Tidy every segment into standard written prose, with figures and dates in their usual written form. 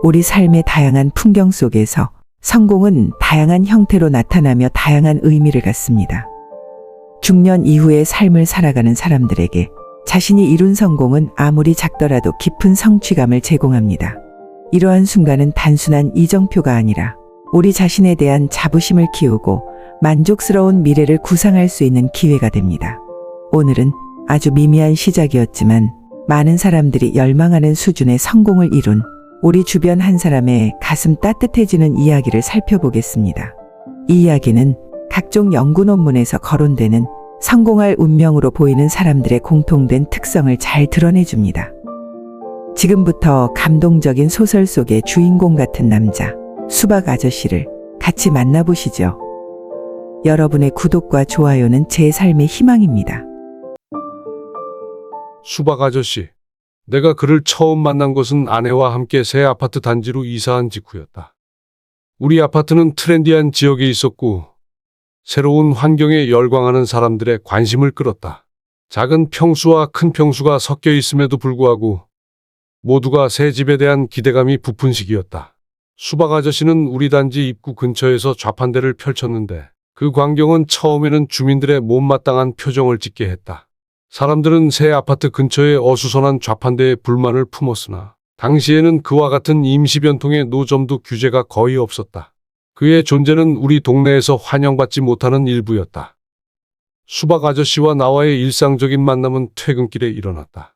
우리 삶의 다양한 풍경 속에서 성공은 다양한 형태로 나타나며 다양한 의미를 갖습니다. 중년 이후의 삶을 살아가는 사람들에게 자신이 이룬 성공은 아무리 작더라도 깊은 성취감을 제공합니다. 이러한 순간은 단순한 이정표가 아니라 우리 자신에 대한 자부심을 키우고 만족스러운 미래를 구상할 수 있는 기회가 됩니다. 오늘은 아주 미미한 시작이었지만 많은 사람들이 열망하는 수준의 성공을 이룬 우리 주변 한 사람의 가슴 따뜻해지는 이야기를 살펴보겠습니다. 이 이야기는 각종 연구 논문에서 거론되는 성공할 운명으로 보이는 사람들의 공통된 특성을 잘 드러내줍니다. 지금부터 감동적인 소설 속의 주인공 같은 남자, 수박 아저씨를 같이 만나보시죠. 여러분의 구독과 좋아요는 제 삶의 희망입니다. 수박 아저씨. 내가 그를 처음 만난 것은 아내와 함께 새 아파트 단지로 이사한 직후였다. 우리 아파트는 트렌디한 지역에 있었고 새로운 환경에 열광하는 사람들의 관심을 끌었다. 작은 평수와 큰 평수가 섞여 있음에도 불구하고 모두가 새 집에 대한 기대감이 부푼 시기였다. 수박 아저씨는 우리 단지 입구 근처에서 좌판대를 펼쳤는데 그 광경은 처음에는 주민들의 못마땅한 표정을 짓게 했다. 사람들은 새 아파트 근처에 어수선한 좌판대에 불만을 품었으나 당시에는 그와 같은 임시변통의 노점도 규제가 거의 없었다. 그의 존재는 우리 동네에서 환영받지 못하는 일부였다. 수박 아저씨와 나와의 일상적인 만남은 퇴근길에 일어났다.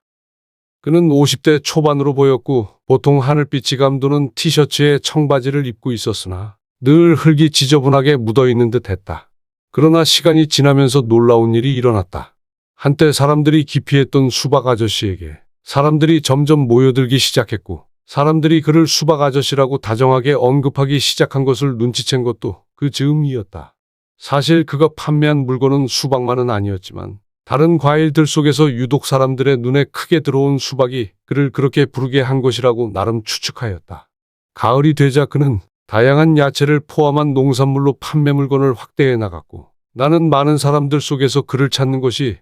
그는 50대 초반으로 보였고 보통 하늘빛이 감도는 티셔츠에 청바지를 입고 있었으나 늘 흙이 지저분하게 묻어있는 듯 했다. 그러나 시간이 지나면서 놀라운 일이 일어났다. 한때 사람들이 기피했던 수박 아저씨에게 사람들이 점점 모여들기 시작했고 사람들이 그를 수박 아저씨라고 다정하게 언급하기 시작한 것을 눈치챈 것도 그 즈음이었다. 사실 그가 판매한 물건은 수박만은 아니었지만 다른 과일들 속에서 유독 사람들의 눈에 크게 들어온 수박이 그를 그렇게 부르게 한 것이라고 나름 추측하였다. 가을이 되자 그는 다양한 야채를 포함한 농산물로 판매 물건을 확대해 나갔고 나는 많은 사람들 속에서 그를 찾는 것이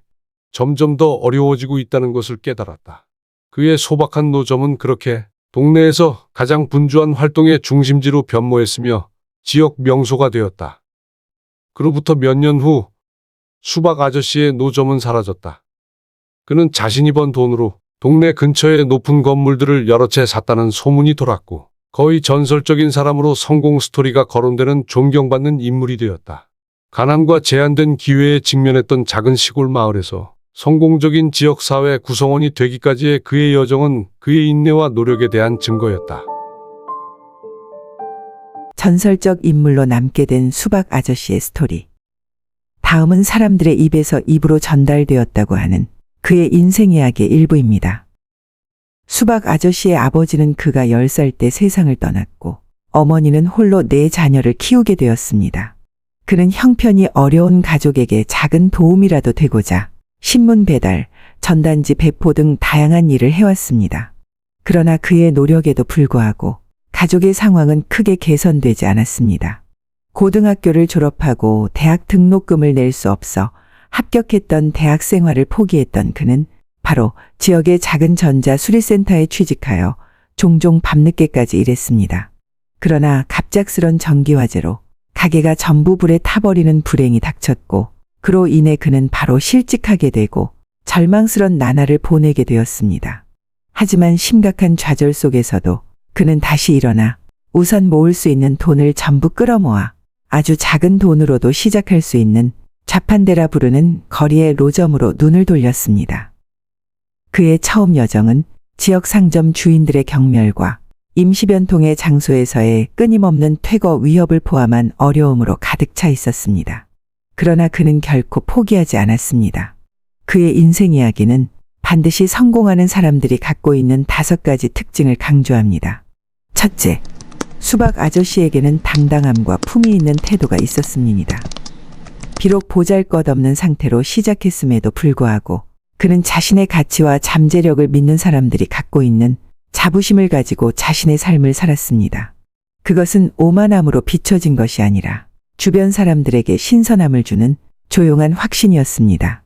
점점 더 어려워지고 있다는 것을 깨달았다. 그의 소박한 노점은 그렇게 동네에서 가장 분주한 활동의 중심지로 변모했으며 지역 명소가 되었다. 그로부터 몇 년 후 수박 아저씨의 노점은 사라졌다. 그는 자신이 번 돈으로 동네 근처의 높은 건물들을 여러 채 샀다는 소문이 돌았고 거의 전설적인 사람으로 성공 스토리가 거론되는 존경받는 인물이 되었다. 가난과 제한된 기회에 직면했던 작은 시골 마을에서 성공적인 지역사회 구성원이 되기까지의 그의 여정은 그의 인내와 노력에 대한 증거였다. 전설적 인물로 남게 된 수박 아저씨의 스토리. 다음은 사람들의 입에서 입으로 전달되었다고 하는 그의 인생 이야기의 일부입니다. 수박 아저씨의 아버지는 그가 10살 때 세상을 떠났고 어머니는 홀로 4자녀를 키우게 되었습니다. 그는 형편이 어려운 가족에게 작은 도움이라도 되고자 신문 배달, 전단지 배포 등 다양한 일을 해왔습니다. 그러나 그의 노력에도 불구하고 가족의 상황은 크게 개선되지 않았습니다. 고등학교를 졸업하고 대학 등록금을 낼 수 없어 합격했던 대학 생활을 포기했던 그는 바로 지역의 작은 전자 수리센터에 취직하여 종종 밤늦게까지 일했습니다. 그러나 갑작스런 전기화재로 가게가 전부 불에 타버리는 불행이 닥쳤고 그로 인해 그는 바로 실직하게 되고 절망스런 나날을 보내게 되었습니다. 하지만 심각한 좌절 속에서도 그는 다시 일어나 우선 모을 수 있는 돈을 전부 끌어모아 아주 작은 돈으로도 시작할 수 있는 좌판대라 부르는 거리의 로점으로 눈을 돌렸습니다. 그의 처음 여정은 지역 상점 주인들의 경멸과 임시변통의 장소에서의 끊임없는 퇴거 위협을 포함한 어려움으로 가득 차 있었습니다. 그러나 그는 결코 포기하지 않았습니다. 그의 인생 이야기는 반드시 성공하는 사람들이 갖고 있는 5가지 특징을 강조합니다. 첫째, 수박 아저씨에게는 당당함과 품위 있는 태도가 있었습니다. 비록 보잘것없는 상태로 시작했음에도 불구하고 그는 자신의 가치와 잠재력을 믿는 사람들이 갖고 있는 자부심을 가지고 자신의 삶을 살았습니다. 그것은 오만함으로 비춰진 것이 아니라 주변 사람들에게 신선함을 주는 조용한 확신이었습니다.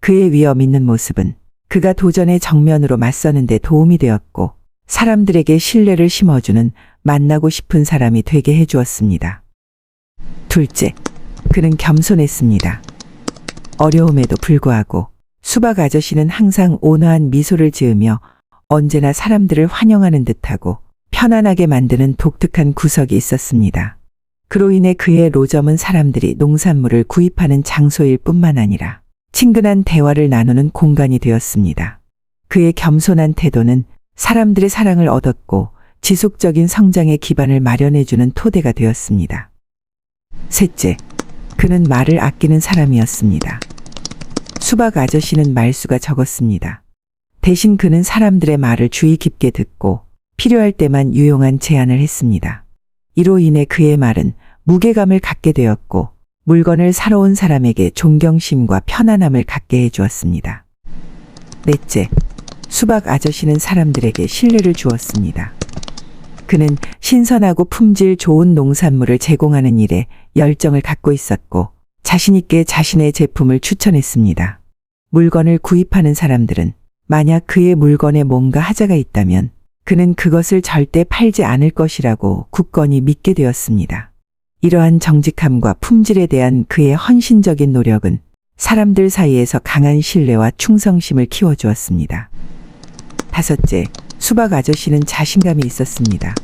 그의 위험 있는 모습은 그가 도전의 정면으로 맞서는 데 도움이 되었고 사람들에게 신뢰를 심어주는 만나고 싶은 사람이 되게 해주었습니다. 둘째, 그는 겸손했습니다. 어려움에도 불구하고 수박 아저씨는 항상 온화한 미소를 지으며 언제나 사람들을 환영하는 듯하고 편안하게 만드는 독특한 구석이 있었습니다. 그로 인해 그의 로점은 사람들이 농산물을 구입하는 장소일 뿐만 아니라 친근한 대화를 나누는 공간이 되었습니다. 그의 겸손한 태도는 사람들의 사랑을 얻었고 지속적인 성장의 기반을 마련해주는 토대가 되었습니다. 셋째, 그는 말을 아끼는 사람이었습니다. 수박 아저씨는 말수가 적었습니다. 대신 그는 사람들의 말을 주의 깊게 듣고 필요할 때만 유용한 제안을 했습니다. 이로 인해 그의 말은 무게감을 갖게 되었고 물건을 사러 온 사람에게 존경심과 편안함을 갖게 해주었습니다. 넷째, 수박 아저씨는 사람들에게 신뢰를 주었습니다. 그는 신선하고 품질 좋은 농산물을 제공하는 일에 열정을 갖고 있었고 자신 있게 자신의 제품을 추천했습니다. 물건을 구입하는 사람들은 만약 그의 물건에 뭔가 하자가 있다면 그는 그것을 절대 팔지 않을 것이라고 굳건히 믿게 되었습니다. 이러한 정직함과 품질에 대한 그의 헌신적인 노력은 사람들 사이에서 강한 신뢰와 충성심을 키워주었습니다. 다섯째, 수박 아저씨는 자신감이 있었습니다.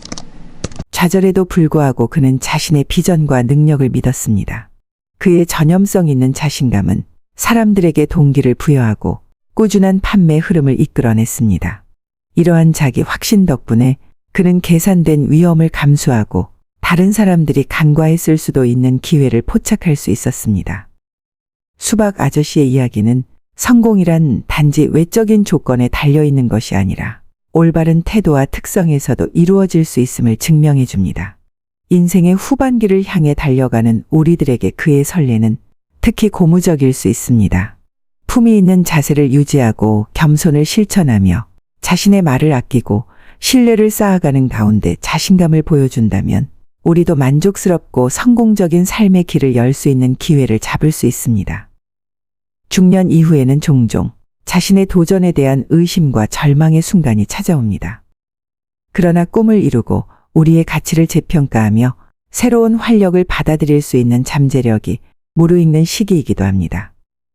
좌절에도 불구하고 그는 자신의 비전과 능력을 믿었습니다. 그의 전염성 있는 자신감은 사람들에게 동기를 부여하고 꾸준한 판매 흐름을 이끌어냈습니다. 이러한 자기 확신 덕분에 그는 계산된 위험을 감수하고 다른 사람들이 간과했을 수도 있는 기회를 포착할 수 있었습니다. 수박 아저씨의 이야기는 성공이란 단지 외적인 조건에 달려있는 것이 아니라 올바른 태도와 특성에서도 이루어질 수 있음을 증명해 줍니다. 인생의 후반기를 향해 달려가는 우리들에게 그의 선례는 특히 고무적일 수 있습니다. 품위 있는 자세를 유지하고 겸손을 실천하며 자신의 말을 아끼고 신뢰를 쌓아가는 가운데 자신감을 보여준다면 우리도 만족스럽고 성공적인 삶의 길을 열 수 있는 기회를 잡을 수 있습니다. 중년 이후에는 종종 자신의 도전에 대한 의심과 절망의 순간이 찾아옵니다. 그러나 꿈을 이루고 우리의 가치를 재평가하며 새로운 활력을 받아들일 수 있는 잠재력이 무르익는 시기이기도 합니다.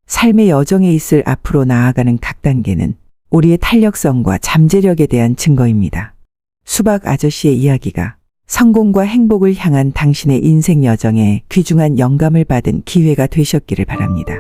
삶의 여정에 있을 앞으로 나아가는 각 단계는 우리의 탄력성과 잠재력에 대한 증거입니다. 수박 아저씨의 이야기가 성공과 행복을 향한 당신의 인생 여정에 귀중한 영감을 받은 기회가 되셨기를 바랍니다.